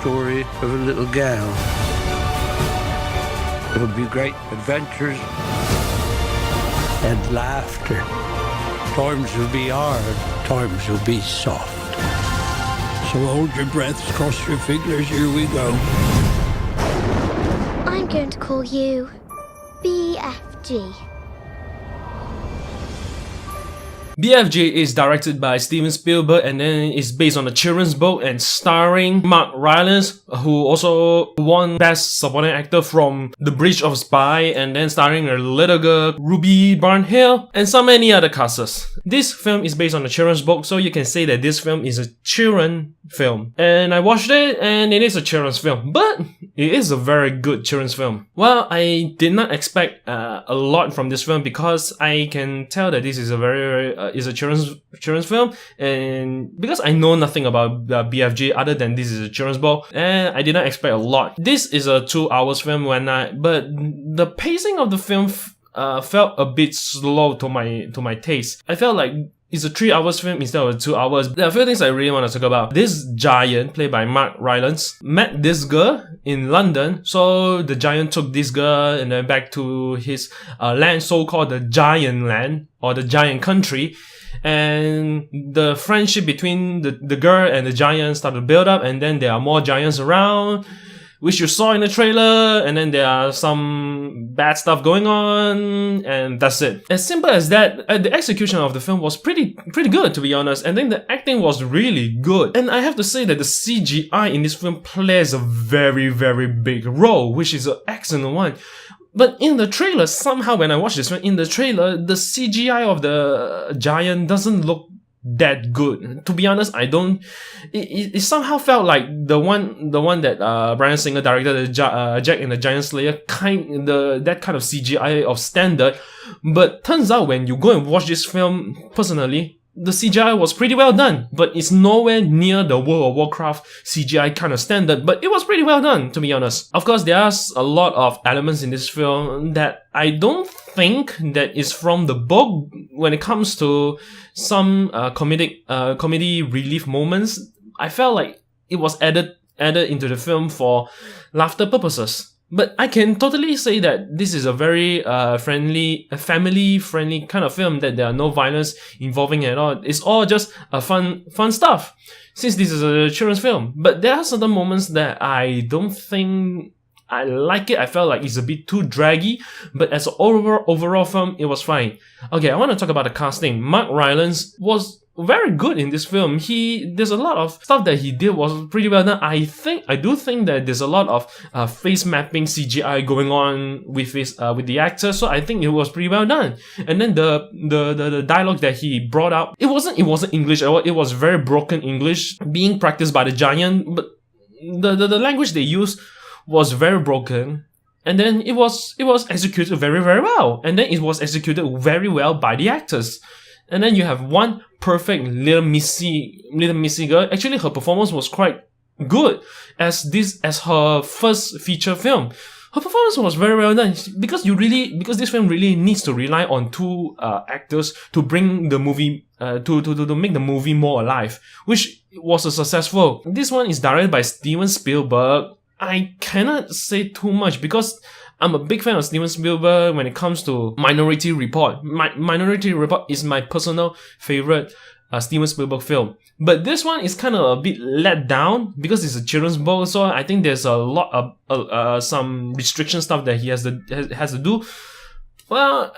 story of a little gal. There'll be great adventures and laughter. Times will be hard, times will be soft. So hold your breaths, cross your fingers, here we go. I'm going to call you BFG. BFG is directed by Steven Spielberg and then is based on a children's book and starring Mark Rylance, who also won Best Supporting Actor from The Bridge of Spies, and then starring a little girl, Ruby Barnhill, and so many other casts. This film is based on a children's book, so you can say that this film is a children's film. And I watched it, and it is a children's film, but it is a very good children's film. Well, I did not expect a lot from this film because I can tell that this is a very is a children's film, and because I know nothing about BFG other than this is a children's book, and I did not expect a lot. This is a 2 hours film but the pacing of the film felt a bit slow to my taste. I felt like it's a 3 hours film instead of 2 hours. There are a few things I really want to talk about. This giant, played by Mark Rylance, met this girl in London. So the giant took this girl and then back to his land, so-called the Giant Land, or the Giant Country. And the friendship between the girl and the giant started to build up, and then there are more giants around, which you saw in the trailer, and then there are some bad stuff going on, and that's it. As simple as that. The execution of the film was pretty good, to be honest, and then the acting was really good. And I have to say that the CGI in this film plays a very, very big role, which is an excellent one. But in the trailer, somehow when I watched this film, in the trailer, the CGI of the giant doesn't look that good. To be honest, I don't. It somehow felt like the one that Bryan Singer directed, the Jack and the Giant Slayer, that kind of CGI of standard. But turns out when you go and watch this film, personally, the CGI was pretty well done, but it's nowhere near the World of Warcraft CGI kind of standard, but it was pretty well done, to be honest. Of course, there's a lot of elements in this film that I don't think that is from the book when it comes to some comedy relief moments. I felt like it was added into the film for laughter purposes. But I can totally say that this is a very family-friendly kind of film, that there are no violence involving at all. It's all just fun stuff, since this is a children's film. But there are certain moments that I don't think I like it. I felt like it's a bit too draggy, but as an overall film, it was fine. Okay, I want to talk about the casting. Mark Rylance was very good in this film. There's a lot of stuff that he did was pretty well done. I do think that there's a lot of face mapping CGI going on with the actor, so I think it was pretty well done. And then the dialogue that he brought out, it wasn't English at all. It was very broken English being practiced by the giant, but the language they used was very broken. And then it was executed very, very well. And then it was executed very well by the actors. And then you have one perfect little missy girl. Actually, her performance was quite good as her first feature film. Her performance was very well done because this film really needs to rely on two actors to bring the movie to make the movie more alive, which was successful. This one is directed by Steven Spielberg. I cannot say too much because I'm a big fan of Steven Spielberg when it comes to Minority Report. Minority Report is my personal favorite Steven Spielberg film. But this one is kind of a bit let down because it's a children's book, so I think there's a lot of some restriction stuff that he has to do. Well,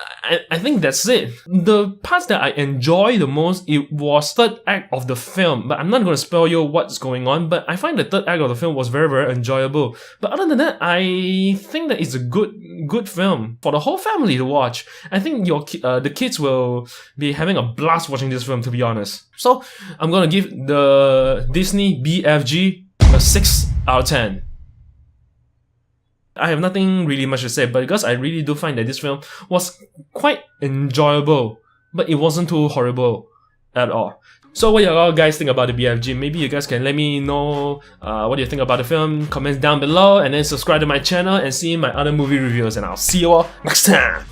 I think that's it. The parts that I enjoy the most, it was third act of the film, but I'm not going to spoil you what's going on, but I find the third act of the film was very, very enjoyable. But other than that, I think that it's a good film for the whole family to watch. I think the kids will be having a blast watching this film, to be honest. So, I'm going to give the Disney BFG a 6 out of 10. I have nothing really much to say, but because I really do find that this film was quite enjoyable, but it wasn't too horrible at all. So what do you guys think about the BFG? Maybe you guys can let me know what do you think about the film, comments down below, and then subscribe to my channel and see my other movie reviews, and I'll see you all next time!